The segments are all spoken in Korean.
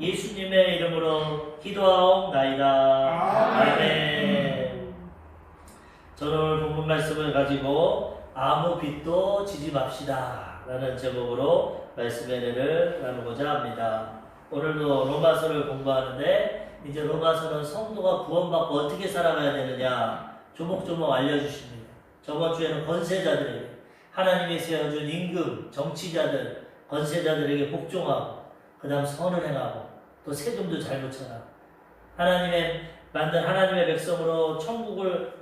예수님의 이름으로 기도하옵나이다. 아멘. 저는 오늘 본문 말씀을 가지고 아무 빚도 지지 맙시다 라는 제목으로 말씀의 은혜를 나누고자 합니다. 오늘도 로마서를 공부하는데 이제 로마서는 성도가 구원받고 어떻게 살아가야 되느냐 조목조목 알려주십니다. 저번 주에는 권세자들에게 하나님이 세워준 임금, 정치자들, 권세자들에게 복종하고 그 다음 선을 행하고 또 세금도 잘 묻혀라. 만든 하나님의 백성으로 천국을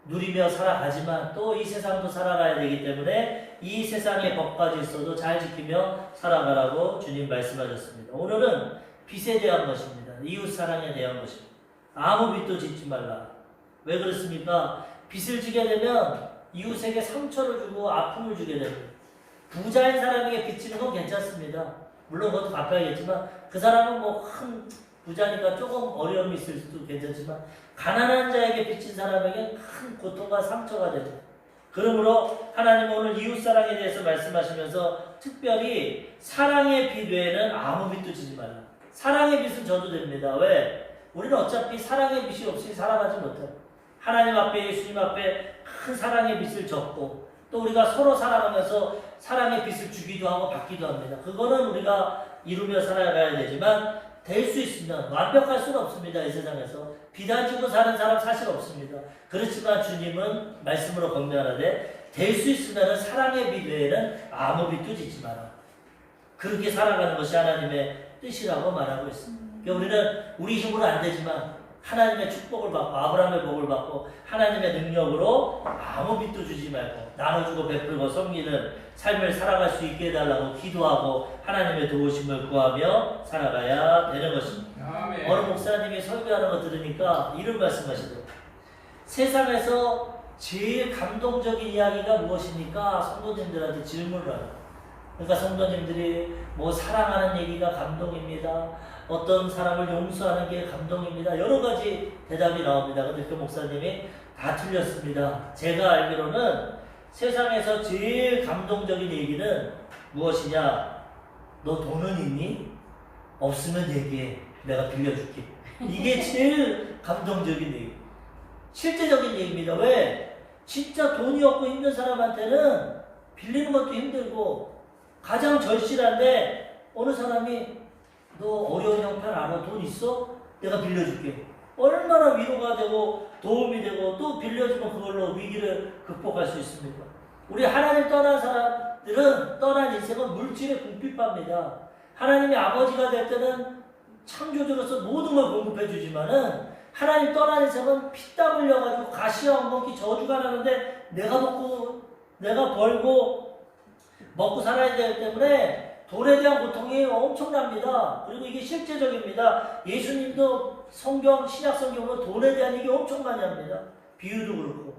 누리며 살아가지만 또 이 세상도 살아가야 되기 때문에 이 세상의 법까지 있어도 잘 지키며 살아가라고 주님 말씀하셨습니다. 오늘은 빚에 대한 것입니다. 이웃 사랑에 대한 것입니다. 아무 빚도 짓지 말라. 왜 그렇습니까? 빚을 지게 되면 이웃에게 상처를 주고 아픔을 주게 됩니다. 부자인 사람에게 빚지는 건 괜찮습니다. 물론 그것도 갚아야겠지만 그 사람은 뭐 큰 부자니까 조금 어려움이 있을 수도 괜찮지만 가난한 자에게 빚진 사람에게 큰 고통과 상처가 됩니다. 그러므로 하나님은 오늘 이웃사랑에 대해서 말씀하시면서 특별히 사랑의 빚 외에는 아무 빚도 지지 말라. 사랑의 빚은 져도 됩니다. 왜? 우리는 어차피 사랑의 빚이 없이 살아가지 못해요. 하나님 앞에 예수님 앞에 큰 사랑의 빚을 졌고 또 우리가 서로 살아가면서 사랑의 빚을 주기도 하고 받기도 합니다. 그거는 우리가 이루며 살아가야 되지만 될 수 있으면 완벽할 수는 없습니다. 이 세상에서 빚 안 지고 사는 사람 사실 없습니다. 그렇지만 주님은 말씀으로 권면하되 될 수 있으면 사랑의 빚 외에는 아무 빚도 짓지 마라. 그렇게 살아가는 것이 하나님의 뜻이라고 말하고 있습니다. 그러니까 우리는 우리 힘으로 안 되지만 하나님의 축복을 받고 아브라함의 복을 받고 하나님의 능력으로 아무 빚도 주지 말고 나눠주고 베풀고 섬기는 삶을 살아갈 수 있게 해달라고 기도하고 하나님의 도우심을 구하며 살아가야 되는 것입니다. 아멘. 어느 목사님이 설교하는 거 들으니까 이런 말씀하시더라고요. 세상에서 제일 감동적인 이야기가 무엇입니까? 성도님들한테 질문을 하요. 그러니까 성도님들이 뭐 사랑하는 얘기가 감동입니다. 어떤 사람을 용서하는 게 감동입니다. 여러 가지 대답이 나옵니다. 근데 그 목사님이 다 틀렸습니다. 제가 알기로는 세상에서 제일 감동적인 얘기는 무엇이냐? 너 돈은 있니? 없으면 얘기해. 내가 빌려줄게. 이게 제일 감동적인 얘기. 실제적인 얘기입니다. 왜? 진짜 돈이 없고 힘든 사람한테는 빌리는 것도 힘들고 가장 절실한데 어느 사람이 너 어려운 형편 알아? 돈 있어? 내가 빌려줄게. 얼마나 위로가 되고 도움이 되고 또 빌려주면 그걸로 위기를 극복할 수 있습니까? 우리 하나님 떠난 사람들은 떠난 인생은 물질의 궁핍합니다. 하나님이 아버지가 될 때는 창조주로서 모든 걸 공급해 주지만은 하나님 떠난 인생은 피땀 흘려가지고 가시와 엉겅퀴 저주가 나는데 내가 벌고 먹고 살아야 되기 때문에 돈에 대한 고통이 엄청납니다. 그리고 이게 실제적입니다. 예수님도 신약 성경으로 돈에 대한 얘기 엄청 많이 합니다. 비유도 그렇고.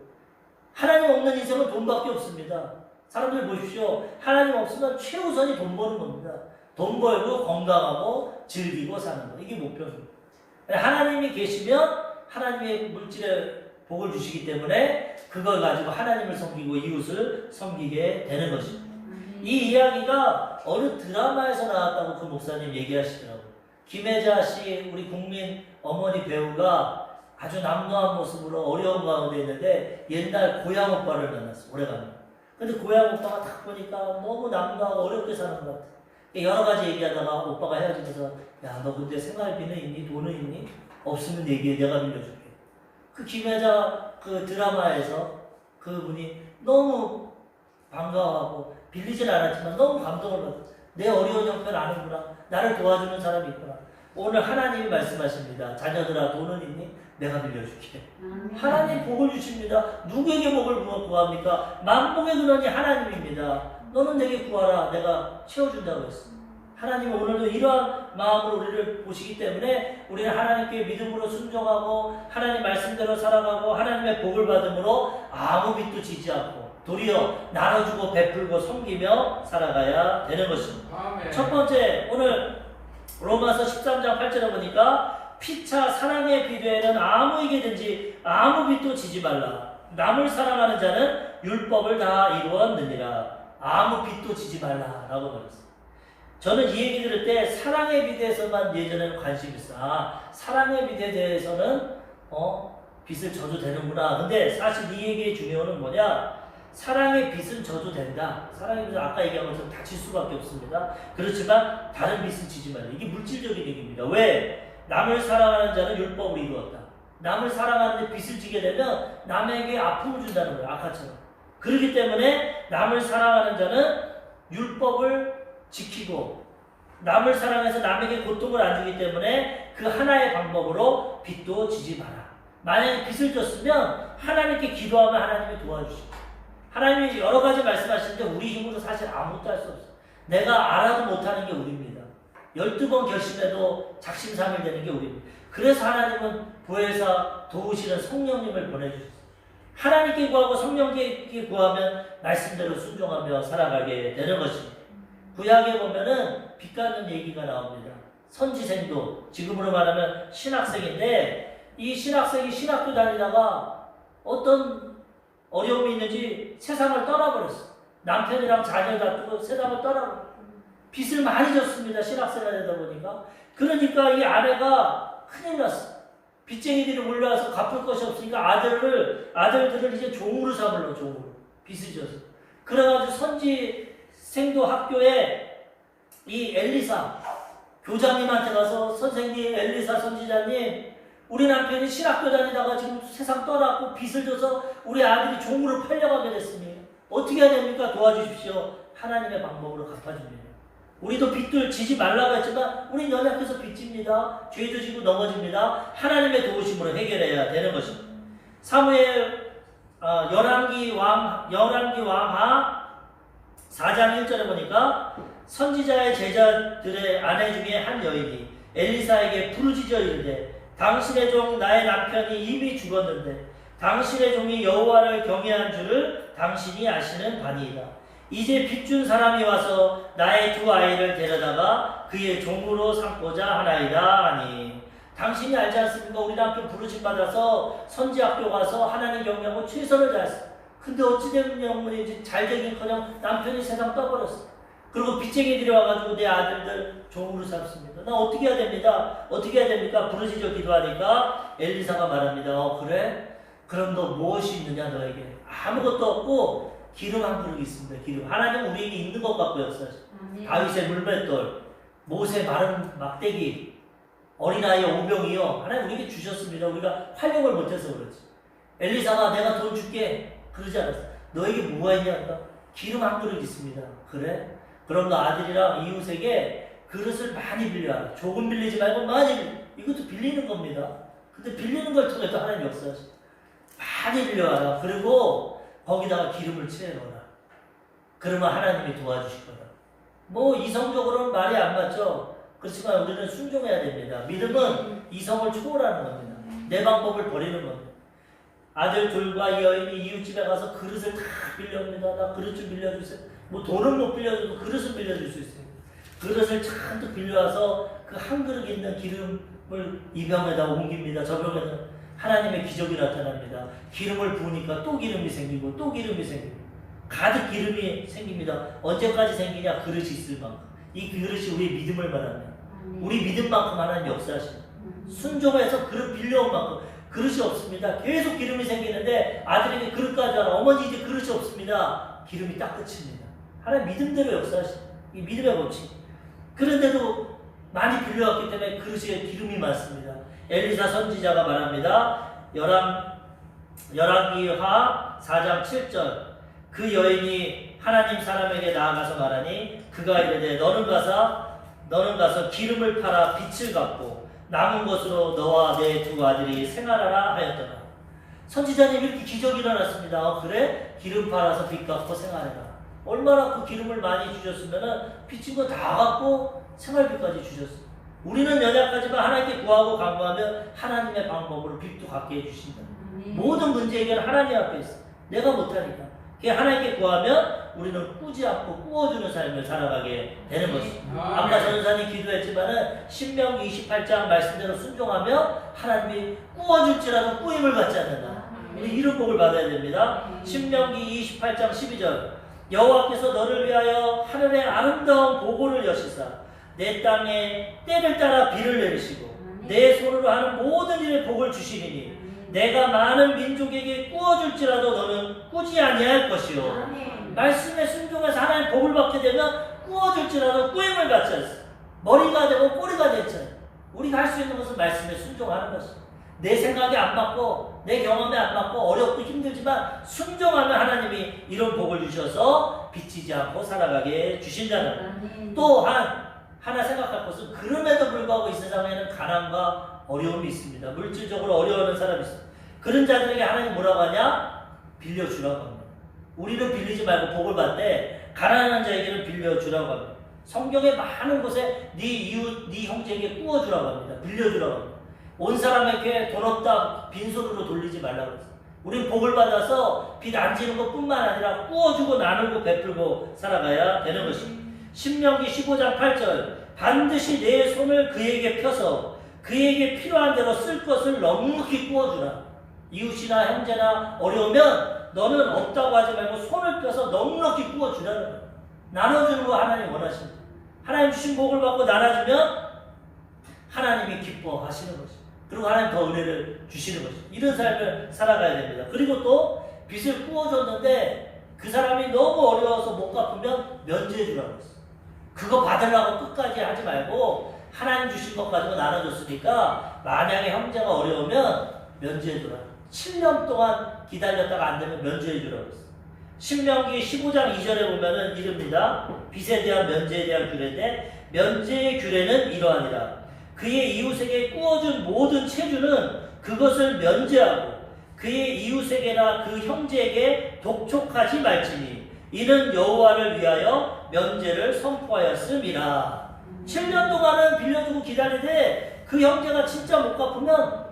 하나님 없는 인생은 돈밖에 없습니다. 사람들 보십시오. 하나님 없으면 최우선이 돈 버는 겁니다. 돈 벌고 건강하고 즐기고 사는 거. 이게 목표입니다. 하나님이 계시면 하나님의 물질의 복을 주시기 때문에 그걸 가지고 하나님을 섬기고 이웃을 섬기게 되는 것입니다. 이 이야기가 어느 드라마에서 나왔다고 그 목사님 얘기하시더라고요. 김혜자 씨, 우리 국민 어머니 배우가 아주 남노한 모습으로 어려운 가운데 있는데 옛날 고향 오빠를 만났어, 오래간만에. 근데 고향 오빠가 딱 보니까 너무 남노하고 어렵게 사는 것 같아. 여러 가지 얘기하다가 오빠가 헤어지면서 야, 너 근데 생활비는 있니? 돈은 있니? 없으면 얘기해, 내가 빌려줄게. 그 김혜자 그 드라마에서 그분이 너무 반가워하고 빌리진 않았지만 너무 감동을 받았어요. 내 어려운 형편 아는구나. 나를 도와주는 사람이 있구나. 오늘 하나님이 말씀하십니다. 자녀들아 돈은 있니? 내가 빌려줄게. 하나님 복을 주십니다. 누구에게 복을 구합니까? 만복의 근원이 하나님입니다. 너는 내게 구하라. 내가 채워준다고 했습니다. 하나님은 오늘도 이러한 마음으로 우리를 보시기 때문에 우리는 하나님께 믿음으로 순종하고 하나님 말씀대로 살아가고 하나님의 복을 받음으로 아무 빚도 지지 않고 도리어 나눠주고 베풀고 섬기며 살아가야 되는 것입니다. 아멘. 첫 번째, 오늘 로마서 13장 8절에 보니까 피차 사랑의 비례에는 아무에게든지 아무 빚도 지지 말라. 남을 사랑하는 자는 율법을 다 이루었느니라. 아무 빚도 지지 말라라고 말했습니다. 저는 이 얘기 들을 때 사랑의 비대에서만 예전에는 관심이 있어. 사랑의 비대에 대해서는 빚을 져도 되는구나. 근데 사실 이 얘기의 중요한 뭐냐? 사랑의 빚은 져도 된다. 사랑의 빚은 아까 얘기한 것처럼 다칠 수밖에 없습니다. 그렇지만 다른 빚은 지지 말라. 이게 물질적인 얘기입니다. 왜? 남을 사랑하는 자는 율법을 이루었다. 남을 사랑하는데 빚을 지게 되면 남에게 아픔을 준다는 거예요. 아까처럼. 그렇기 때문에 남을 사랑하는 자는 율법을 지키고 남을 사랑해서 남에게 고통을 안 주기 때문에 그 하나의 방법으로 빚도 지지 마라. 만약에 빚을 졌으면 하나님께 기도하면 하나님이 도와주시고 하나님이 여러 가지 말씀하시는데 우리 힘으로 사실 아무것도 할 수 없어요. 내가 알아도 못하는 게 우리입니다. 12번 결심해도 작심삼일되는 게 우리입니다. 그래서 하나님은 보혜사 도우시는 성령님을 보내주셨어요. 하나님께 구하고 성령께 구하면 말씀대로 순종하며 살아가게 되는 것입니다. 구약에 보면은 빚 갚는 얘기가 나옵니다. 선지생도 지금으로 말하면 신학생인데 이 신학생이 신학교 다니다가 어떤 어려움이 있는지 세상을 떠나버렸어. 남편이랑 자녀 다투고 세상을 떠나버렸어. 빚을 많이 졌습니다. 신학생이 되다 보니까. 그러니까 이 아내가 큰일 났어. 빚쟁이들이 몰려와서 갚을 것이 없으니까 아들들을 이제 종으로 삼으려고 종으로. 빚을 져서. 그래가지고 선지생도 학교에 이 엘리사 교장님한테 가서 선생님 엘리사 선지자님 우리 남편이 신학교 다니다가 지금 세상 떠났고 빚을 져서 우리 아들이 종으로 팔려가게 됐습니다. 어떻게 해야 됩니까? 도와주십시오. 하나님의 방법으로 갚아줍니다. 우리도 빚을 지지 말라고 했지만 우리 연약해서 빚집니다. 죄도 지고 넘어집니다. 하나님의 도우심으로 해결해야 되는 것입니다. 사무엘 열왕기 왕하 4장 1절에 보니까 선지자의 제자들의 아내 중에 한 여인이 엘리사에게 부르짖어 이르되 당신의 종 나의 남편이 이미 죽었는데 당신의 종이 여호와를 경외한 줄을 당신이 아시는 바니이다. 이제 빚준 사람이 와서 나의 두 아이를 데려다가 그의 종으로 삼고자 하나이다 하니 당신이 알지 않습니까? 우리 남편 부르심 받아서 선지학교 가서 하나님 경외하고 최선을 다했어. 근데 어찌된 영문인지 잘되긴커녕 남편이 세상 떠버렸어. 그리고 빚쟁이들이 와가지고 내 아들들 종으로 삼습니다. 나 어떻게 해야 됩니다? 어떻게 해야 됩니까? 부르짖어 기도하니까 엘리사가 말합니다. 그래? 그럼 너 무엇이 있느냐 너에게? 아무것도 없고 기름 한 그릇 있습니다. 기름. 하나님은 우리에게 있는 것 갖고 역사하시죠. 다윗의 물맷돌, 모세 마른 막대기, 어린아이 오병이요. 하나님 우리에게 주셨습니다. 우리가 활용을 못해서 그렇지. 엘리사가 내가 돈 줄게 그러지 않았어. 너에게 뭐가 있냐? 기름 한 그릇 있습니다. 그래? 그럼 너 아들이랑 이웃에게 그릇을 많이 빌려라. 조금 빌리지 말고 많이 빌려. 이것도 빌리는 겁니다. 근데 빌리는 걸 통해서 하나님 역사하시죠. 많이 빌려와라. 그리고 거기다가 기름을 채워라. 그러면 하나님이 도와주실 거다. 뭐 이성적으로는 말이 안 맞죠. 그렇지만 우리는 순종해야 됩니다. 믿음은 이성을 초월하는 겁니다. 내 방법을 버리는 겁니다. 아들 둘과 이 여인이 이웃집에 가서 그릇을 다 빌려옵니다. 나 그릇 좀 빌려주세요. 뭐 돈은 못 빌려줘도 그릇은 빌려줄 수 있어요. 그릇을 잔뜩 빌려와서 그 한 그릇 있는 기름을 이 병에다 옮깁니다. 저 병에는 하나님의 기적이 나타납니다. 기름을 부으니까 또 기름이 생기고 또 기름이 생기고 가득 기름이 생깁니다. 언제까지 생기냐? 그릇이 있을 만큼. 이 그릇이 우리의 믿음을 말합니다. 우리 믿음만큼 하나님 역사하십니다. 순종해서 그릇 빌려온 만큼. 그릇이 없습니다. 계속 기름이 생기는데 아들에게 그릇 가져와라. 어머니 이제 그릇이 없습니다. 기름이 딱 끝입니다. 하나님 믿음대로 역사하십니다. 이 믿음의 법칙. 그런데도 많이 빌려왔기 때문에 그릇에 기름이 많습니다. 엘리사 선지자가 말합니다. 열왕기하 4장 7절 그 여인이 하나님 사람에게 나아가서 말하니 그가 이르되 너는 가서 기름을 팔아 빚을 갚고 남은 것으로 너와 내 두 아들이 생활하라 하였더라. 선지자님 이렇게 기적이 일어났습니다. 그래? 기름 팔아서 빚 갚고 생활해라. 얼마나 그 기름을 많이 주셨으면 빚진 거 다 갚고 생활비까지 주셨어요. 우리는 연약하지만 하나님께 구하고 간구하면 하나님의 방법으로 빚도 갚게 해주신다. 모든 문제 해결은 하나님 앞에 있어. 내가 못하니까. 하나님께 구하면 우리는 꾸지 않고 꾸어주는 삶을 살아가게 되는 것입니다. 아까 전사님 기도했지만은 신명기 28장 말씀대로 순종하며 하나님이 꾸어줄지라도 꾸임을 받지 않는다. 우리 이런 복을 받아야 됩니다. 신명기 28장 12절 여호와께서 너를 위하여 하늘의 아름다운 보고를 여시사 내 땅에 때를 따라 비를 내리시고 내 손으로 하는 모든 일에 복을 주시리니 내가 많은 민족에게 꾸어줄지라도 너는 꾸지 아니할 것이요. 말씀에 순종해서 하나님 복을 받게 되면 꾸어줄지라도 꾸임을 받지 않습니다. 머리가 되고 꼬리가 되잖아요. 우리가 할 수 있는 것은 말씀에 순종하는 것입니다. 내 생각에 안 맞고 내 경험에 안 맞고 어렵고 힘들지만 순종하면 하나님이 이런 복을 주셔서 비치지 않고 살아가게 주신다는. 또한 하나 생각할 것은 그럼에도 불구하고 이 세상에는 가난과 어려움이 있습니다. 물질적으로 어려워하는 사람이 있습니다. 그런 자들에게 하나님 뭐라고 하냐? 빌려주라고 합니다. 우리는 빌리지 말고 복을 받되 가난한 자에게는 빌려주라고 합니다. 성경에 많은 곳에 네 이웃, 네 형제에게 꾸어주라고 합니다. 빌려주라고 합니다. 온 사람에게 돈 없다 빈손으로 돌리지 말라고 했어요. 우린 복을 받아서 빚 안 지는 것뿐만 아니라 꾸어주고 나누고 베풀고 살아가야 되는 것입니다. 신명기 15장 8절 반드시 내 손을 그에게 펴서 그에게 필요한 대로 쓸 것을 넉넉히 꾸어주라. 이웃이나 형제나 어려우면 너는 없다고 하지 말고 손을 펴서 넉넉히 꾸어주라는 거예요. 나눠주는 거 하나님 원하십니다. 하나님 주신 복을 받고 나눠주면 하나님이 기뻐하시는 것입니다. 그리고 하나님 더 은혜를 주시는 것입니다. 이런 삶을 살아가야 됩니다. 그리고 또 빚을 꾸어줬는데 그 사람이 너무 어려워서 못 갚으면 면제해 주라고 했어요. 그거 받으려고 끝까지 하지 말고 하나님 주신 것 가지고 나눠줬으니까 만약에 형제가 어려우면 면제해 주라. 7년 동안 기다렸다가 안 되면 면제해 주라고 했어요. 신명기 15장 2절에 보면은 이릅니다. 빚에 대한 면제에 대한 규례인데 면제의 규례는 이러하니라. 그의 이웃에게 꾸어준 모든 체주는 그것을 면제하고 그의 이웃에게나 그 형제에게 독촉하지 말지니 이는 여호와를 위하여 면제를 선포하였음이라. 7년 동안은 빌려주고 기다리되 그 형제가 진짜 못 갚으면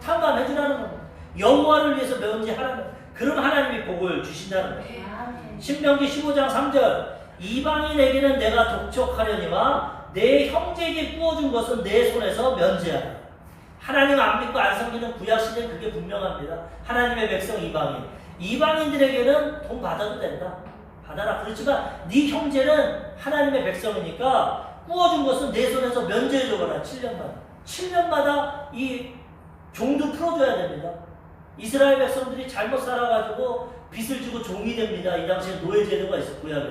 탕감해주라는 겁니다. 여호와를 위해서 면제하라는 겁니다. 그럼 하나님이 복을 주신다는 거예요. 신명기 15장 3절 이방인에게는 내가 독촉하려니와 내 형제에게 꾸어준 것은 내 손에서 면제하라. 하나님 안 믿고 안 섬기는 구약시대는 그게 분명합니다. 하나님의 백성 이방인들에게는 돈 받아도 된다. 받아라. 그렇지만 네 형제는 하나님의 백성이니까 꾸어준 것은 내 손에서 면제해줘라. 7년마다 이 종도 풀어줘야 됩니다. 이스라엘 백성들이 잘못 살아가지고 빚을 지고 종이 됩니다. 이 당시에 노예제도가 있었고요.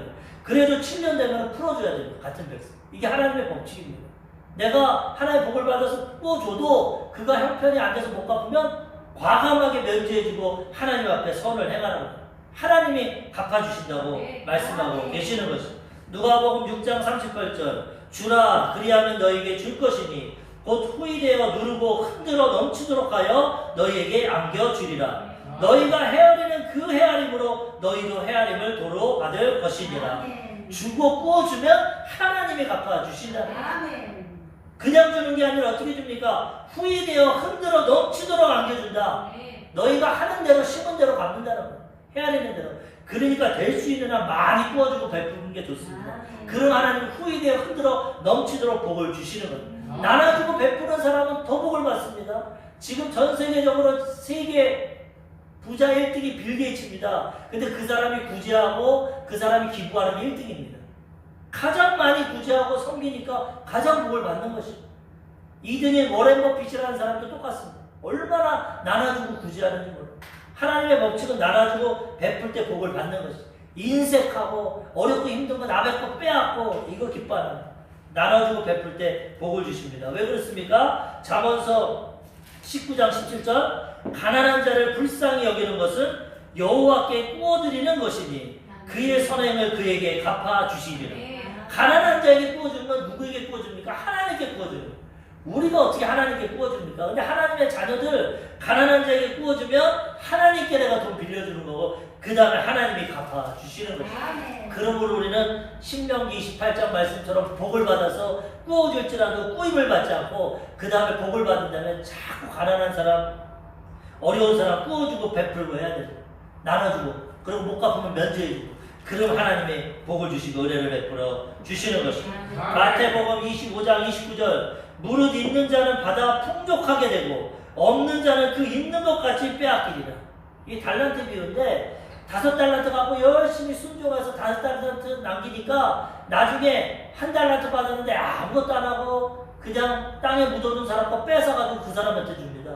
그래도 7년 되면 풀어줘야 됩니다. 같은 백성. 이게 하나님의 법칙입니다. 내가 하나님의 복을 받아서 꾸어줘도 그가 형편이 안 돼서 못 갚으면 과감하게 면제해주고 하나님 앞에 선을 행하라고 하나님이 갚아주신다고 말씀하고 계시는 것입니다. 누가복음 6장 38절 주라 그리하면 너에게 줄 것이니 곧 후이되어 누르고 흔들어 넘치도록 하여 너희에게 안겨주리라. 너희가 헤아리는 그 헤아림으로 너희도 헤아림을 도로 받을 것이니라. 주고 꾸어주면 하나님이 갚아주신다. 그냥 주는 게 아니라 어떻게 줍니까? 후이되어 흔들어 넘치도록 안겨준다. 너희가 하는 대로 심은 대로 갚는다는 거예요. 헤아리는 대로. 그러니까 될 수 있는 한 많이 꾸어주고 베푸는 게 좋습니다. 그럼 하나님은 후이되어 흔들어 넘치도록 복을 주시는 거예요. 나눠주고 베푸는 사람은 더 복을 받습니다. 지금 전 세계적으로 세계 부자 1등이 빌 게이츠입니다. 근데 그 사람이 구제하고 그 사람이 기부하는 게 1등입니다. 가장 많이 구제하고 섬기니까 가장 복을 받는 것입니다. 2등인 워렌 버핏이라는 사람도 똑같습니다. 얼마나 나눠주고 구제하는지 몰라요. 하나님의 법칙은 나눠주고 베풀 때 복을 받는 것입니다. 인색하고 어렵고 힘든 거 남의 거 빼앗고 이거 기뻐하는 거예요. 나눠주고 베풀 때 복을 주십니다. 왜 그렇습니까? 잠언서 19장 17절 가난한 자를 불쌍히 여기는 것은 여호와께 꾸어드리는 것이니 그의 선행을 그에게 갚아주시리라. 가난한 자에게 꾸어주면 누구에게 꾸어줍니까? 하나님께 꾸어줍니다. 우리가 어떻게 하나님께 꾸어줍니까? 근데 하나님의 자녀들 가난한 자에게 꾸어주면 하나님께 내가 돈 빌려주는 거고 그 다음에 하나님이 갚아주시는 거죠. 그러므로 우리는 신명기 28장 말씀처럼 복을 받아서 꾸어줄지라도 꾸임을 받지 않고 그 다음에 복을 받는다면 자꾸 가난한 사람 어려운 사람 꾸어주고 베풀고 해야 돼요. 나눠주고 그리고 못 갚으면 면제해주고 그럼 하나님의 복을 주시고 은혜를 베풀어 주시는 것입니다. 마태복음 25장 29절 무릇 있는 자는 받아 풍족하게 되고 없는 자는 그 있는 것 같이 빼앗기리라. 이게 달란트 비유인데 5달란트 갖고 열심히 순종해서 5달란트 남기니까 나중에 1달란트 받았는데 아무것도 안 하고 그냥 땅에 묻어둔 사람 거 뺏어가지고 그 사람한테 줍니다.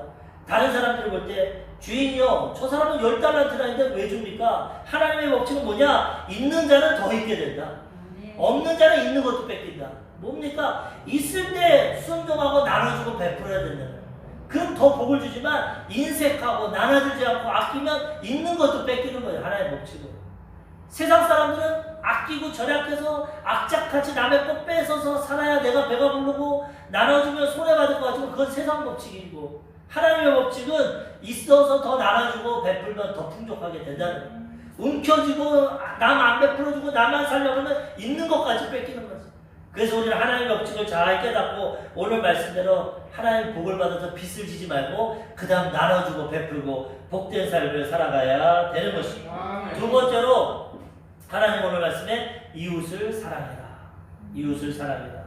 다른 사람들이 볼 때 주인이요, 저 사람은 10달란트나 있는데 왜 줍니까? 하나님의 법칙은 뭐냐? 있는 자는 더 있게 된다. 없는 자는 있는 것도 뺏긴다. 뭡니까? 있을 때 순종하고 나눠주고 베풀어야 된다. 그럼 더 복을 주지만 인색하고 나눠주지 않고 아끼면 있는 것도 뺏기는 거예요. 하나의 법칙은. 세상 사람들은 아끼고 절약해서 악착같이 남의 것 뺏어서 살아야 내가 배가 부르고 나눠주면 손해받을 것 같지만 그건 세상 법칙이고, 하나님의 법칙은 있어서 더 나눠주고 베풀면 더 풍족하게 된다는 거예요. 움켜쥐고 남 안 베풀어주고 나만 살려고 하면 있는 것까지 뺏기는 거죠. 그래서 우리는 하나님의 법칙을 잘 깨닫고 오늘 말씀대로 하나님의 복을 받아서 빚을 지지 말고 그 다음 나눠주고 베풀고 복된 삶을 살아가야 되는 것입니다. 두 번째로 하나님 오늘 말씀에 이웃을 사랑해라. 이웃을 사랑해라.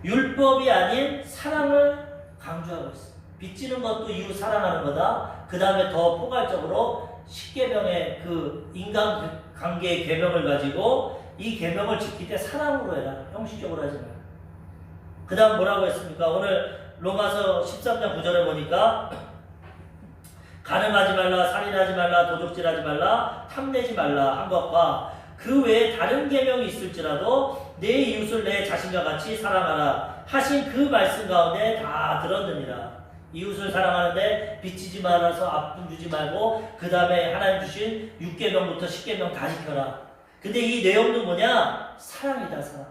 율법이 아닌 사랑을 강조하고 있습니다. 빚지는 것도 이웃 사랑하는 거다. 그 다음에 더 포괄적으로 십계명의 그 인간관계의 계명을 가지고 이 계명을 지킬 때 사랑으로 해라. 형식적으로 하지 말고. 그 다음 뭐라고 했습니까? 오늘 로마서 13장 9절에 보니까 간음하지 말라, 살인하지 말라, 도둑질하지 말라, 탐내지 말라 한 것과 그 외에 다른 계명이 있을지라도 내 이웃을 내 자신과 같이 사랑하라 하신 그 말씀 가운데 다 들었느니라. 이웃을 사랑하는데 빚지지 말아서 아픔 주지 말고 그 다음에 하나님 주신 6계명부터 10계명 다 지켜라. 근데 이 내용도 뭐냐? 사랑이다. 사랑.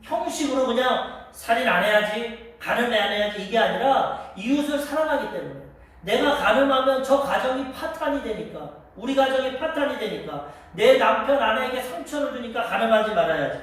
형식으로 그냥 살인 안 해야지, 간음 안 해야지 이게 아니라 이웃을 사랑하기 때문에 내가 간음하면 저 가정이 파탄이 되니까, 우리 가정이 파탄이 되니까, 내 남편 아내에게 상처를 주니까 간음하지 말아야지.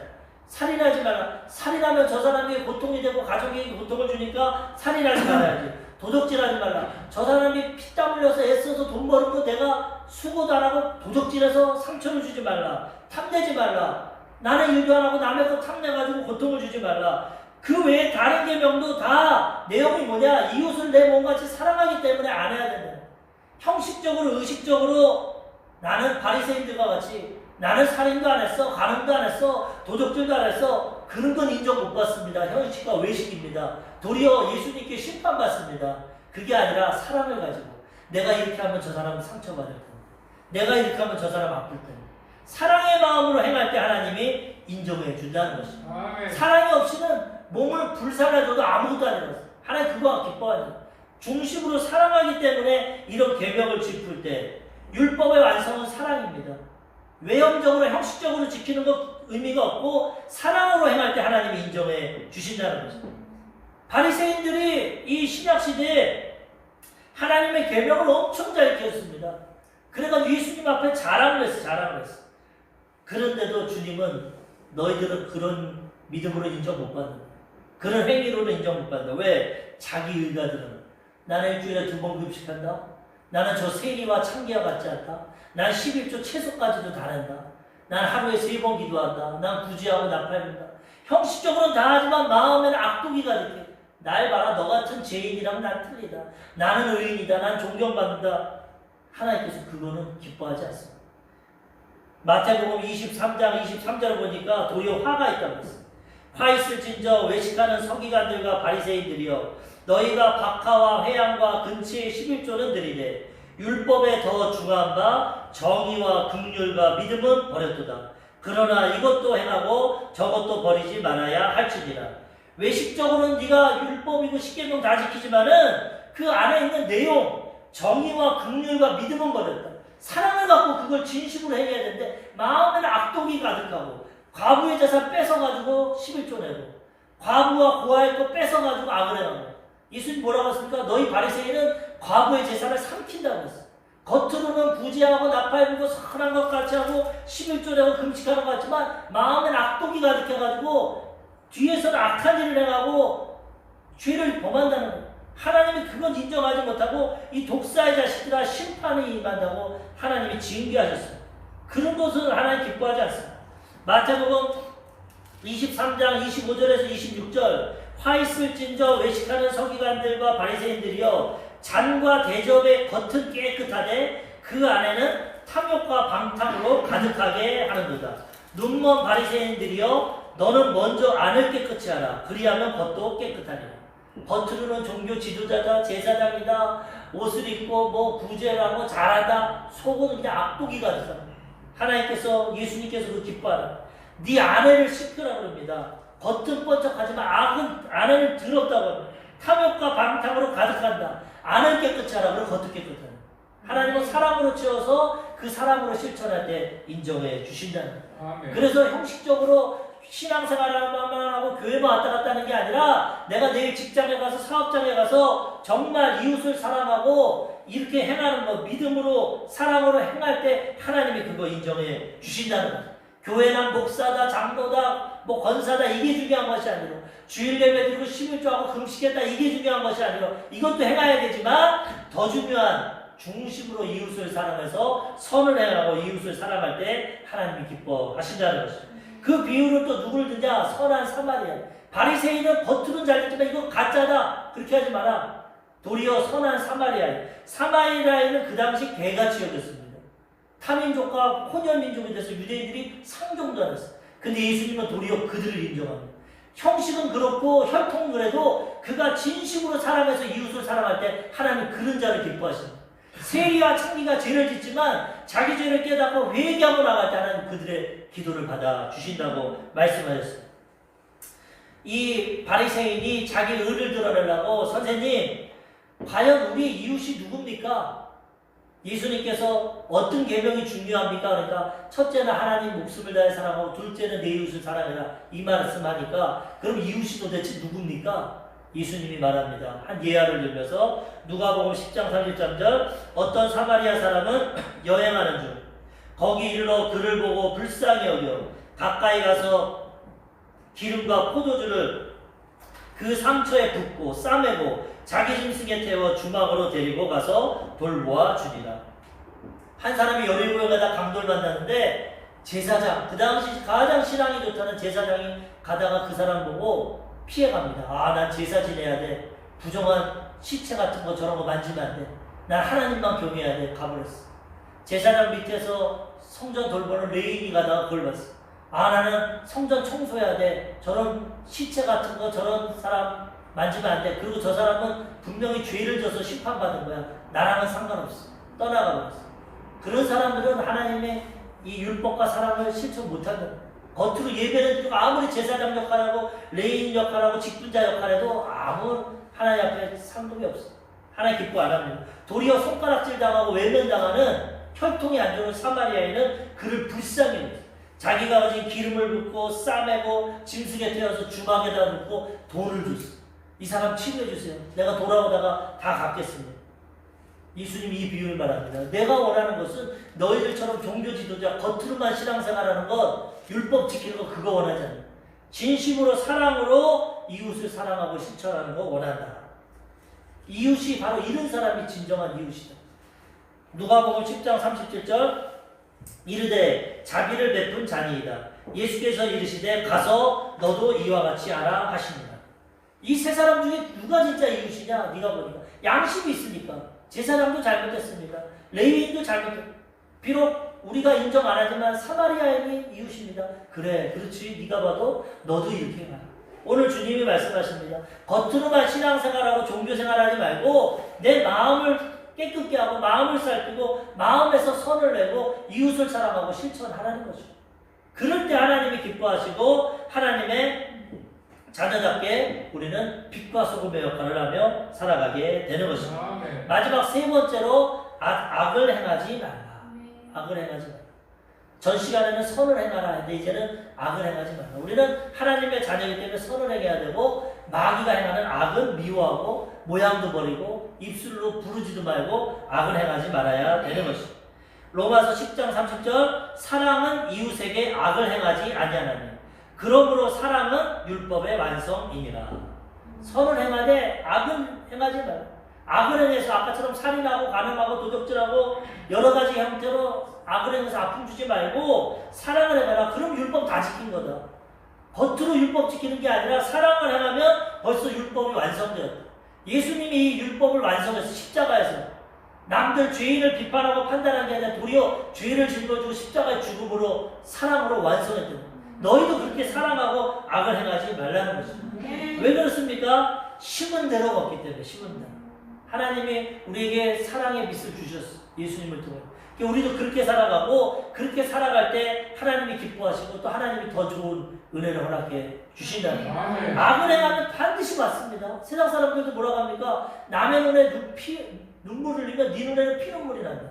살인하지 말라. 살인하면 저 사람에게 고통이 되고 가족에게 고통을 주니까 살인하지 말아야지. 도둑질하지 말라. 저 사람이 피땀 흘려서 애써서 돈 버는 거 내가 수고도 안 하고 도둑질해서 상처를 주지 말라. 탐내지 말라. 나는 일도 안 하고 남의 거 탐내가지고 고통을 주지 말라. 그 외에 다른 계명도 다 내용이 뭐냐? 이웃을 내 몸같이 사랑하기 때문에 안 해야 된다. 형식적으로 의식적으로 나는 바리새인들과 같이 나는 살인도 안 했어, 간음도 안 했어, 도둑질도 안 했어. 그런 건 인정 못 받습니다. 형식과 외식입니다. 도리어 예수님께 심판받습니다. 그게 아니라 사랑을 가지고 내가 이렇게 하면 저 사람은 상처받을 텐데, 내가 이렇게 하면 저 사람 아플 텐데, 사랑의 마음으로 행할 때 하나님이 인정해 준다는 것입니다. 사랑이 없이는 몸을 불살라줘도 아무것도 아니라서 하나님 그거 기뻐하죠. 중심으로 사랑하기 때문에 이런 계명을 짚을 때 율법의 완성은 사랑입니다. 외형적으로 형식적으로 지키는 것 의미가 없고 사랑으로 행할 때 하나님이 인정해 주신다는 것입니다. 바리새인들이 이 신약시대에 하나님의 계명을 엄청 잘 지켰습니다. 그래서 예수님 앞에 자랑을 했어. 그런데도 주님은 너희들은 그런 믿음으로 인정 못 받는다. 그런 행위로는 인정 못 받는다. 왜? 자기 일가들은 나는 일주일에 2번 금식한다. 나는 저 세리와 창기와 같지 않다. 난 11조 채소까지도 다 낸다. 난 하루에 3번 기도한다. 난 구제하고 나팔린다. 형식적으로는 다 하지만 마음에는 악독이 가득해. 날 봐라, 너 같은 죄인이랑 난 틀리다. 나는 의인이다. 난 존경받는다. 하나님께서 그거는 기뻐하지 않습니다. 마태복음 23장 23절을 보니까 도리어 화가 있다고 했어요. 화 있을진저 외식하는 서기관들과 바리새인들이여, 너희가 박하와 회양과 근치의 11조는 드리되 율법에 더 중한 바 정의와 긍휼과 믿음은 버렸도다. 그러나 이것도 행하고 저것도 버리지 말아야 할지니라. 외식적으로는 네가 율법이고 십계명 다 지키지만은 그 안에 있는 내용, 정의와 긍휼과 믿음은 버렸다. 사랑을 갖고 그걸 진심으로 해야 되는데 마음에는 악독이 가득하고 과부의 재산 뺏어가지고 11조 내고 과부와 고아의 거 뺏어가지고 악을 해가고. 예수님 뭐라고 했습니까? 너희 바리새인은 과부의 재산을 삼킨다고 했어요. 겉으로는 구제하고 나팔 불고 선한 것 같이 하고 11조 내고 금식하는 것 같지만 마음엔 악독이 가득해가지고 뒤에서는 악한 일을 행하고 죄를 범한다는 거예요. 하나님이 그건 인정하지 못하고 이 독사의 자식들아 심판이 임한다고 하나님이 징계하셨어요. 그런 것은 하나님 기뻐하지 않습니다. 마태복음 23장 25절에서 26절 화 있을진저 외식하는 서기관들과 바리새인들이여 잔과 대접의 겉은 깨끗하되 그 안에는 탐욕과 방탕으로 가득하게 하는도다. 눈먼 바리새인들이여 너는 먼저 안을 깨끗이 하라. 그리하면 겉도 깨끗하리라. 겉으로는 종교 지도자다, 제사장이다, 옷을 입고 뭐 구제하고 잘하다, 속은 그냥 악독이 가득하다. 하나님께서, 예수님께서 그 기뻐하라. 네 안에를 씻으라 그럽니다. 겉은 번쩍하지만 안에는 더럽다고 합니다. 탐욕과 방탕으로 가득한다. 안을 깨끗이 하라. 그럼 겉도 깨끗하다. 하나님은 사랑으로 채워서 그 사랑으로 실천할 때 인정해 주신다는 거예요. 그래서 형식적으로 신앙생활만 하고 교회만 왔다 갔다 하는 게 아니라 내가 내일 직장에 가서 사업장에 가서 정말 이웃을 사랑하고 이렇게 행하는 거, 믿음으로 사랑으로 행할 때 하나님이 그거 인정해 주신다는 거예요. 교회나 목사다, 장로다, 뭐 권사다 이게 중요한 것이 아니고 주일 예배 드리고 11조하고 금식했다 이게 중요한 것이 아니고 이것도 행해야 되지만 더 중요한 중심으로 이웃을 사랑해서 선을 행하고 이웃을 사랑할 때 하나님이 기뻐하신다는 것이죠. 그 비유를 또 누구를 드냐? 선한 사마리아. 바리새인은 겉으로는 잘됐지만 이거 가짜다. 그렇게 하지 마라. 도리어 선한 사마리아. 사마리아인은 그 당시 개같이 여겼습니다. 타민족과 혼혈민족에 대해서 유대인들이 상종도 안 했어요. 근데 예수님은 도리어 그들을 인정합니다. 형식은 그렇고 혈통은 그래도 그가 진심으로 사랑해서 이웃을 사랑할 때 하나님 그런 자를 기뻐하십니다. 세리와 창기가 죄를 짓지만 자기 죄를 깨닫고 회개하고 나갈 때 하나님 그들의 기도를 받아 주신다고 말씀하셨어요. 이 바리새인이 자기 의를 드러내려고 선생님 과연 우리 이웃이 누굽니까? 예수님께서 어떤 계명이 중요합니까? 그러니까 첫째는 하나님 목숨을 다해 사랑하고 둘째는 내 이웃을 사랑해라 이 말씀하니까 그럼 이웃이 도대체 누굽니까? 예수님이 말합니다. 한 예화를 들면서 누가복음 10장 33절 어떤 사마리아 사람은 여행하는 중 거기 이르러 그를 보고 불쌍히 여겨 가까이 가서 기름과 포도주를 그 상처에 붓고 싸매고 자기 짐승에 태워 주막으로 데리고 가서 돌보아 주니라. 한 사람이 여리고에가다 강도를 만났는데 제사장, 그 당시 가장 신앙이 좋다는 제사장이 가다가 그 사람 보고 피해갑니다. 아, 난 제사 지내야 돼. 부정한 시체 같은 거 저런 거 만지면 안 돼. 난 하나님만 경외해야 돼. 가버렸어. 제사장 밑에서 성전 돌보는 레인이 가다가 그걸 봤어. 아, 나는 성전 청소해야 돼. 저런 시체 같은 거 저런 사람 만지면 안 돼. 그리고 저 사람은 분명히 죄를 져서 심판받은 거야. 나랑은 상관없어. 떠나가 버렸어. 그런 사람들은 하나님의 이 율법과 사랑을 실천 못한다. 겉으로 예배를 드리고 아무리 제사장 역할하고 레인 역할하고 직분자 역할해도 아무 하나님 앞에 상급이 없어. 하나님 기뻐 안 합니다. 도리어 손가락질 당하고 외면당하는 혈통이 안 좋은 사마리아인은 그를 불쌍히 여겼어. 자기가 가진 기름을 붓고 싸매고 짐승에 태워서 주막에다 넣고 돈을 줬어. 이 사람 치료해 주세요. 내가 돌아오다가 다 갚겠습니다. 예수님이 이 비유를 말합니다. 내가 원하는 것은 너희들처럼 종교 지도자 겉으로만 신앙생활하는 것, 율법 지키는 거 그거 원하지 않아. 진심으로 사랑으로 이웃을 사랑하고 실천하는 거 원한다. 이웃이 바로 이런 사람이 진정한 이웃이다. 누가복음 10장 37절 이르되 자비를 베푼 자니이다. 예수께서 이르시되 가서 너도 이와 같이 하라 하십니다. 이 세 사람 중에 누가 진짜 이웃이냐? 네가 보니까 양심이 있으니까 제사장도 잘못했습니다. 레위인도 잘못했. 비록 우리가 인정 안 하지만 사마리아인이 이웃입니다. 그래, 그렇지. 네가 봐도 너도 이렇게 가. 오늘 주님이 말씀하십니다. 겉으로만 신앙생활하고 종교생활하지 말고 내 마음을 깨끗게 하고 마음을 살피고 마음에서 선을 내고 이웃을 사랑하고 실천하라는 거죠. 그럴 때 하나님이 기뻐하시고 하나님의 자녀답게 우리는 빛과 소금의 역할을 하며 살아가게 되는 것입니다. 마지막 세 번째로 악을 행하지 말라. 악을 행하지 말라. 전 시간에는 선을 행하라 했는데 이제는 악을 행하지 말라. 우리는 하나님의 자녀이기 때문에 선을 행해야 되고 마귀가 행하는 악은 미워하고 모양도 버리고 입술로 부르지도 말고 악을 행하지 말아야 되는 것입니다. 로마서 10장 30절 사랑은 이웃에게 악을 행하지 아니하나니 그러므로 사랑은 율법의 완성이니라. 선을 행하되 악을 행하지 말라. 악을 행해서 아까처럼 살인하고 간음하고 도적질하고 여러 가지 형태로 악을 행해서 아픔 주지 말고 사랑을 행하라. 그럼 율법 다 지킨 거다. 겉으로 율법 지키는 게 아니라 사랑을 행하면 벌써 율법이 완성되었다. 예수님이 이 율법을 완성해서 십자가에서 남들 죄인을 비판하고 판단한 게 아니라 도리어 죄를 짊어지고 십자가의 죽음으로 사랑으로 완성했다. 너희도 그렇게 사랑하고 악을 행하지 말라는 것입니다. 왜 그렇습니까? 심은 대로 걷기 때문에. 심은 대로. 하나님이 우리에게 사랑의 빛을 주셨어. 예수님을 통해. 우리도 그렇게 살아가고 그렇게 살아갈 때 하나님이 기뻐하시고 또 하나님이 더 좋은 은혜를 허락해 주신다는 거예요. 악을 행하면 반드시 맞습니다. 세상 사람들도 뭐라고 합니까? 남의 눈에 눈물을 흘리면 네 눈에는 피눈물이 난다.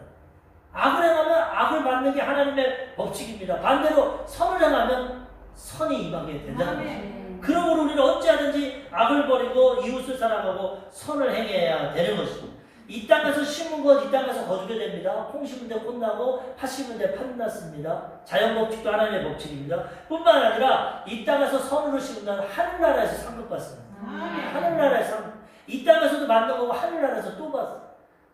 악을 행하면 악을 받는 게 하나님의 법칙입니다. 반대로 선을 행하면 선이 임하게 된다는 거죠. 그러므로 우리는 어찌하든지 악을 버리고 이웃을 사랑하고 선을 행해야 되는 것입니다. 이 땅에서 심은 것 이 땅에서 거두게 됩니다. 콩 심은 데 꽃나고 팥 심은 데 팥 났습니다. 자연 법칙도 하나님의 법칙입니다. 뿐만 아니라 이 땅에서 선으로 심으면 하늘나라에서 상급받습니다. 하늘나라에서 이 땅에서도 만든 거고 하늘나라에서 또 받습니다.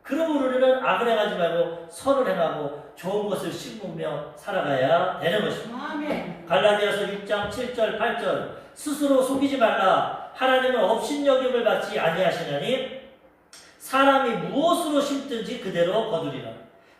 그러므로 우리는 악을 행하지 말고 선을 행하고 좋은 것을 심으며 살아가야 되는 것입니다. 갈라디아서 6장 7절 8절 스스로 속이지 말라. 하나님은 업신여김을 받지 아니하시나니 사람이 무엇으로 심든지 그대로 거두리라.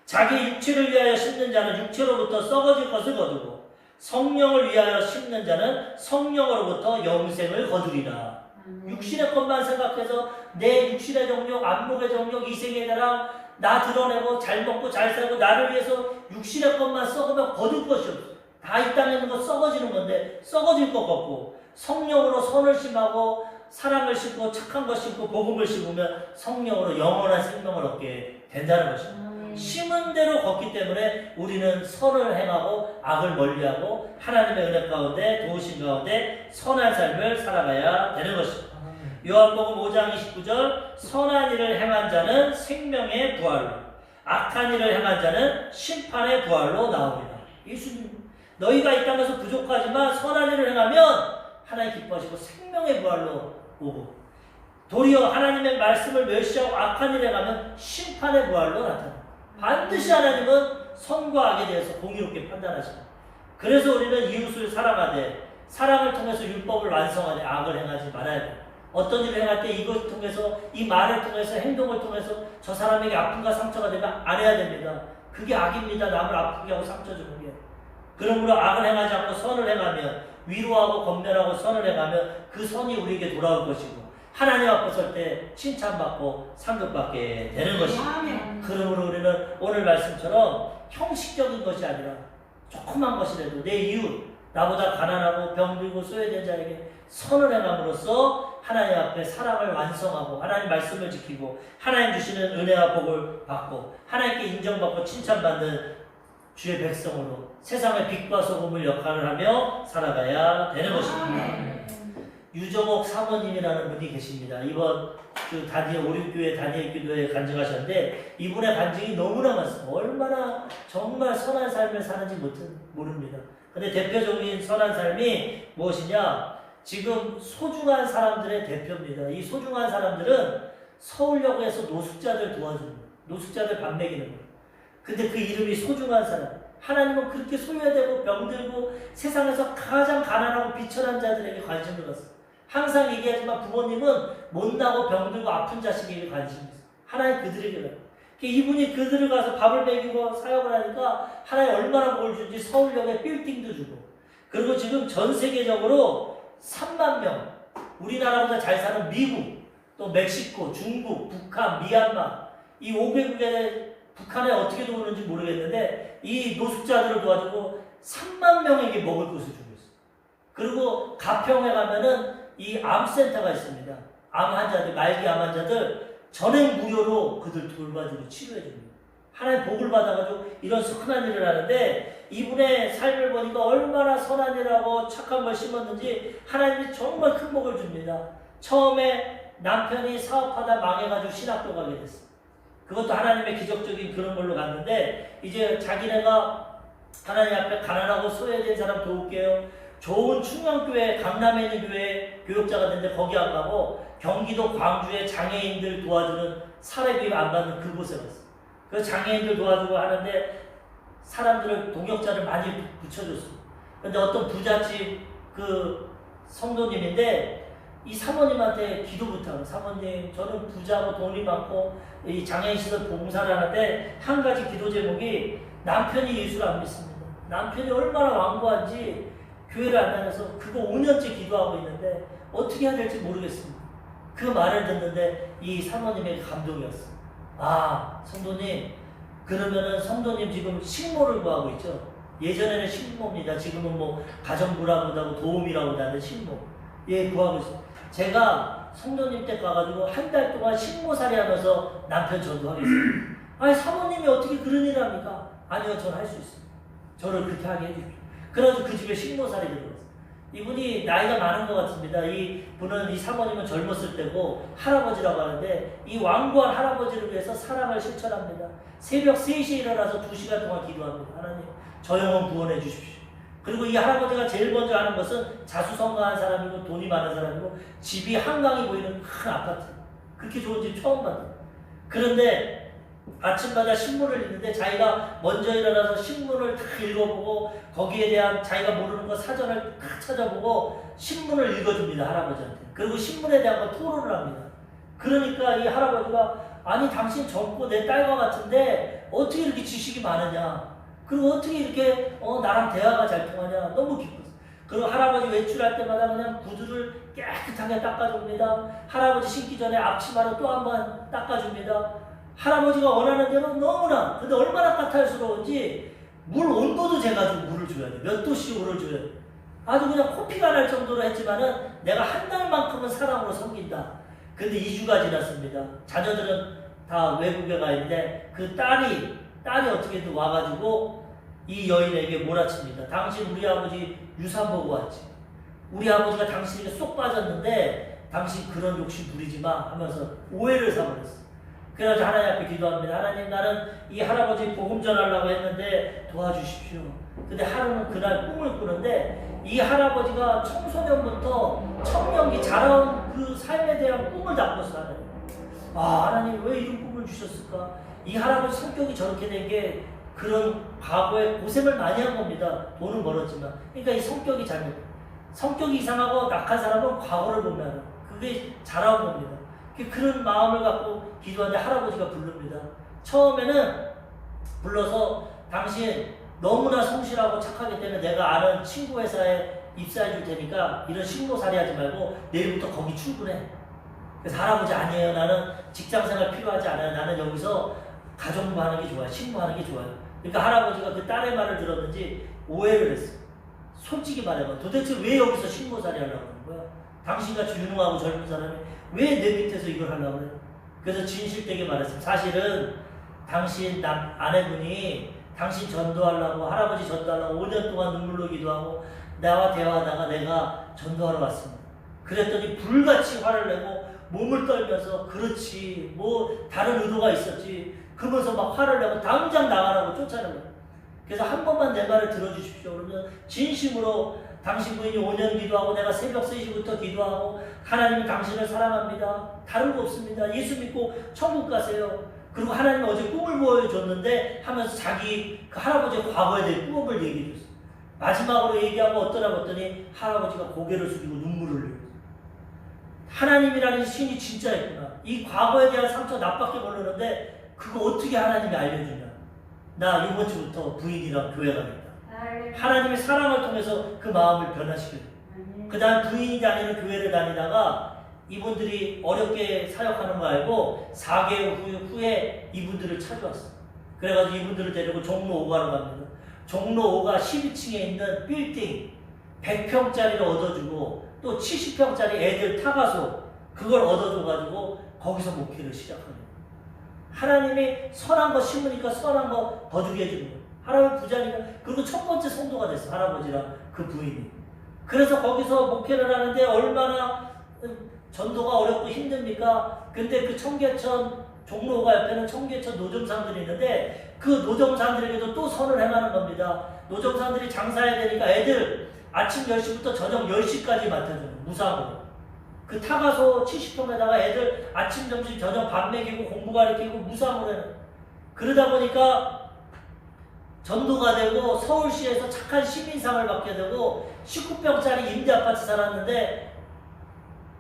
자기 육체를 위하여 심는 자는 육체로부터 썩어질 것을 거두고 성령을 위하여 심는 자는 성령으로부터 영생을 거두리라. 육신의 것만 생각해서 내 육신의 정욕, 안목의 정욕, 이생의 자랑 나 드러내고 잘 먹고 잘 살고 나를 위해서 육신의 것만 썩으면 거둘 것이 없어. 다 이 땅에 있는 거 썩어지는 건데 썩어질 것 같고 성령으로 선을 심하고 사랑을 심고 착한 것 심고 복음을 심으면 성령으로 영원한 생명을 얻게 된다는 것입니다. 심은 대로 걷기 때문에 우리는 선을 행하고 악을 멀리하고 하나님의 은혜 가운데 도우심 가운데 선한 삶을 살아가야 되는 것입니다. 요한복음 5장 29절 선한 일을 행한 자는 생명의 부활로 악한 일을 행한 자는 심판의 부활로 나옵니다. 예수님 너희가 이 땅에서 부족하지만 선한 일을 행하면 하나님 기뻐하시고 생명의 부활로 오고 도리어 하나님의 말씀을 멸시하고 악한 일을 행하면 심판의 부활로 나타납니다. 반드시 하나님은 선과 악에 대해서 공의롭게 판단하십니다. 그래서 우리는 이웃을 사랑하되 사랑을 통해서 율법을 완성하되 악을 행하지 말아야 됩니다. 어떤 일을 행할 때 이것을 통해서 이 말을 통해서 행동을 통해서 저 사람에게 아픔과 상처가 되면 안 해야 됩니다. 그게 악입니다. 남을 아프게 하고 상처 주는 게. 그러므로 악을 행하지 않고 선을 행하며 위로하고 권면하고 선을 행하면 그 선이 우리에게 돌아올 것이고 하나님 앞에 설 때 칭찬받고 상급받게 되는 것입니다. 그러므로 우리는 오늘 말씀처럼 형식적인 것이 아니라 조그만 것이라도 내 이웃 나보다 가난하고 병들고 소외된 자에게 선을 행함으로써 하나님 앞에 사랑을 완성하고 하나님 말씀을 지키고 하나님 주시는 은혜와 복을 받고 하나님께 인정받고 칭찬받는 주의 백성으로 세상의 빛과 소금을 역할을 하며 살아가야 되는 것입니다. 유정옥 사모님이라는 분이 계십니다. 이번 그 오륜교회 다니엘 기도에 간증하셨는데 이분의 간증이 너무나 많습니다. 얼마나 정말 선한 삶을 사는지 모릅니다. 근데 대표적인 선한 삶이 무엇이냐? 지금 소중한 사람들의 대표입니다. 이 소중한 사람들은 서울역에서 노숙자들 도와줍니다. 노숙자들 밥 먹이는 거예요. 근데 그 이름이 소중한 사람. 하나님은 그렇게 소외되고 병들고 세상에서 가장 가난하고 비천한 자들에게 관심을 갖습니다. 항상 얘기하지만 부모님은 못나고 병들고 아픈 자식에게 관심이 있어요. 하나님 그들에게 가요. 이분이 그들을 가서 밥을 먹이고 사역을 하니까 하나님 얼마나 복을 주는지 서울역에 빌딩도 주고 그리고 지금 전 세계적으로 3만 명 우리나라보다 잘 사는 미국 또 멕시코, 중국, 북한, 미얀마 이 5개국에 북한에 어떻게 도우는지 모르겠는데 이 노숙자들을 도와주고 3만 명에게 먹을 것을 주고 있어요. 그리고 가평에 가면은 이 암센터가 있습니다. 암 환자들, 말기 암 환자들 전액 무료로 그들 돌봐주고 치료해줍니다. 하나님 복을 받아가지고 이런 선한 일을 하는데 이분의 삶을 보니까 얼마나 선한 일하고 착한 걸 심었는지 하나님이 정말 큰 복을 줍니다. 처음에 남편이 사업하다 망해가지고 신학교 가게 됐어요. 그것도 하나님의 기적적인 그런 걸로 갔는데 이제 자기네가 하나님 앞에 가난하고 소외된 사람 도울게요. 좋은 충영교회 강남에 있는 교회 교육자가 됐는데 거기 안 가고 경기도 광주에 장애인들 도와주는 사례비를 안 받는 그곳에 갔어요. 그 장애인들 도와주고 하는데 사람들을 동역자를 많이 붙여줬어요. 근데 어떤 부잣집 그 성도님인데 이 사모님한테 기도 부탁을. 사모님, 저는 부자고 돈이 많고 이 장애인시설 봉사를 하는데 한 가지 기도 제목이 남편이 예수를 안 믿습니다. 남편이 얼마나 완고한지 교회를 안 다녀서 그거 5년째 기도하고 있는데 어떻게 해야 될지 모르겠습니다. 그 말을 듣는데 이 사모님의 감동이었어. 아, 성도님, 그러면은 성도님 지금 식모를 구하고 있죠? 예전에는 식모입니다. 지금은 뭐 가정부라고도 하고 도움이라고도 하는 식모. 예, 구하고 있어요. 제가 성도님 댁 가가지고 한 달 동안 식모살이 하면서 남편 전도하겠습니다. 아니, 사모님이 어떻게 그런 일을 합니까? 아니요, 저는 할 수 있습니다. 저를 그렇게 하게 해주십시오. 그래서 그 집에 식모살이 들어갔어요. 이분이 나이가 많은 것 같습니다. 이 분은, 이 사모님은 젊었을 때고 할아버지라고 하는데 이 완고한 할아버지를 위해서 사랑을 실천합니다. 새벽 3시에 일어나서 2시간 동안 기도합니다. 하나님, 저 영혼 구원해 주십시오. 그리고 이 할아버지가 제일 먼저 하는 것은 자수성가한 사람이고 돈이 많은 사람이고 집이 한강이 보이는 큰 아파트. 그렇게 좋은 집 처음 봤어요. 그런데 아침마다 신문을 읽는데 자기가 먼저 일어나서 신문을 다 읽어보고 거기에 대한 자기가 모르는 거 사전을 다 찾아보고 신문을 읽어줍니다. 할아버지한테. 그리고 신문에 대한 거 토론을 합니다. 그러니까 이 할아버지가 아니, 당신 젊고 내 딸과 같은데 어떻게 이렇게 지식이 많으냐, 그리고 어떻게 이렇게 나랑 대화가 잘 통하냐, 너무 기뻤어요. 그리고 할아버지 외출할 때마다 그냥 구두를 깨끗하게 닦아줍니다. 할아버지 신기 전에 앞치마로 또 한 번 닦아줍니다. 할아버지가 원하는 대로 너무나, 근데 얼마나 까탈스러운지 물 온도도 재가지고 물을 줘야 돼. 몇 도씩 물을 줘야 돼. 아주 그냥 코피가 날 정도로 했지만은 내가 한 달만큼은 사랑으로 섬긴다. 근데 2주가 지났습니다. 자녀들은 다 외국에 가 있는데 그 딸이 어떻게든 와가지고 이 여인에게 몰아칩니다. 당신 우리 아버지 유산 보고 왔지. 우리 아버지가 당신에게 쏙 빠졌는데 당신 그런 욕심 부리지 마 하면서 오해를 사버렸어. 그래서 하나님 앞에 기도합니다. 하나님, 나는 이 할아버지 복음 전하려고 했는데 도와주십시오. 근데 하루는 그날 꿈을 꾸는데 이 할아버지가 청소년부터 청년기 자라온 그 삶에 대한 꿈을 다 꿨어요. 하나님. 아, 하나님 왜 이런 꿈을 주셨을까? 이 할아버지 성격이 저렇게 된 게 그런 과거에 고생을 많이 한 겁니다. 돈은 벌었지만. 그러니까 이 성격이 잘못. 성격이 이상하고 낙한 사람은 과거를 보면 그게 자라온 겁니다. 그런 마음을 갖고 기도하는데 할아버지가 부릅니다. 처음에는 불러서 당신 너무나 성실하고 착하기 때문에 내가 아는 친구 회사에 입사해 줄 테니까 이런 식모살이 하지 말고 내일부터 거기 출근해. 그래서 할아버지, 아니에요. 나는 직장생활 필요하지 않아요. 나는 여기서 가정부 하는 게 좋아요. 식모하는 게 좋아요. 그러니까 할아버지가 그 딸의 말을 들었는지 오해를 했어요. 솔직히 말해봐. 도대체 왜 여기서 식모살이 하려고 하는 거야? 당신같이 유능하고 젊은 사람이 왜 내 밑에서 이걸 하려고 그래? 그래서 진실되게 말했어요. 사실은 당신 아내분이 당신 전도하려고, 할아버지 전도하려고 5년 동안 눈물로 기도하고 나와 대화하다가 내가 전도하러 왔습니다. 그랬더니 불같이 화를 내고 몸을 떨면서 그렇지 뭐 다른 의도가 있었지 그러면서 막 화를 내고 당장 나가라고 쫓아내는 거예요. 그래서 한 번만 내 말을 들어주십시오. 그러면 진심으로 당신 부인이 5년 기도하고 내가 새벽 3시부터 기도하고 하나님이 당신을 사랑합니다. 다른 거 없습니다. 예수 믿고 천국 가세요. 그리고 하나님 어제 꿈을 보여줬는데 하면서 자기 그 할아버지의 과거에 대해 꿈을 얘기해 줬어요. 마지막으로 얘기하고 어떠라고 했더니 할아버지가 고개를 숙이고 눈물을 흘려요. 하나님이라는 신이 진짜 있구나. 이 과거에 대한 상처 나밖에 모르는데 그거 어떻게 하나님이 알려주냐. 나 이번 주부터 부인이랑 교회 가겠다. 하나님의 사랑을 통해서 그 마음을 변화시켜요. 그 다음 부인이 다니는 교회를 다니다가 이분들이 어렵게 사역하는 거 알고 4개월 후에 이분들을 찾아왔어요. 그래가지고 이분들을 데리고 종로 5가로 갑니다. 종로 5가 12층에 있는 빌딩 100평짜리를 얻어주고 또 70평짜리 애들 타가소 그걸 얻어줘가지고 거기서 목회를 시작합니다. 하나님이 선한 거 심으니까 선한 거 거두게 해주는 거예요. 할아버지 부자니까. 그리고 첫 번째 성도가 됐어. 할아버지랑 그 부인이. 그래서 거기서 목회를 하는데 얼마나 전도가 어렵고 힘듭니까? 근데 그 청계천 종로가 옆에는 청계천 노점상들이 있는데 그 노점상들에게도 또 선을 행하는 겁니다. 노점상들이 장사해야 되니까 애들 아침 10시부터 저녁 10시까지 맡아주는 무상으로. 그 타가소 70평에다가 애들 아침, 점심, 저녁 밥 먹이고 공부 가르치고 무상으로 해요. 그러다 보니까 전도가 되고 서울시에서 착한 시민상을 받게 되고 19평짜리 임대아파트 살았는데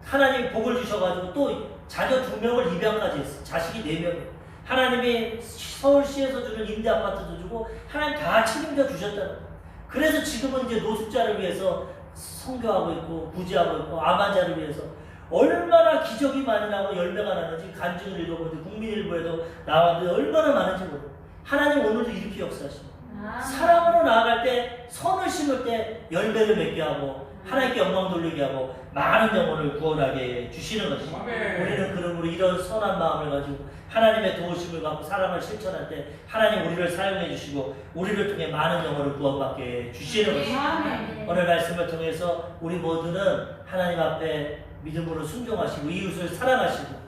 하나님이 복을 주셔가지고 또 자녀 2명을 입양까지 했어. 자식이 4명. 하나님이 서울시에서 주는 임대 아파트도 주고 하나님 다 책임져 주셨다는 거예요. 그래서 지금은 이제 노숙자를 위해서 선교하고 있고 구제하고 있고 암 환자를 위해서 얼마나 기적이 많이 나고 열매가 나는지 간증을 읽어보는데 국민일보에도 나왔는데 얼마나 많은지 모르고 하나님 오늘도 이렇게 역사하십니다. 사랑으로 나아갈 때 선을 심을 때 열매를 맺게 하고 하나님께 영광 돌리게 하고 많은 영혼을 구원하게 주시는 것입니다. 우리는 그러므로 이런 선한 마음을 가지고 하나님의 도우심을 갖고 사랑을 실천할 때 하나님 우리를 사용해 주시고 우리를 통해 많은 영혼을 구원받게 주시는 것입니다. 오늘 말씀을 통해서 우리 모두는 하나님 앞에 믿음으로 순종하시고 이웃을 사랑하시고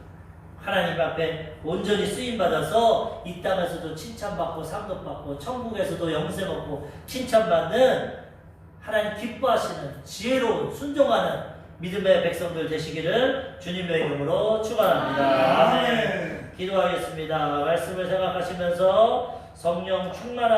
하나님 앞에 온전히 쓰임받아서 이 땅에서도 칭찬받고 상도 받고 천국에서도 영생 얻고 칭찬받는 하나님 기뻐하시는 지혜로운 순종하는 믿음의 백성들 되시기를 주님의 이름으로 축원합니다. 아멘. 기도하겠습니다. 말씀을 생각하시면서 성령 충만한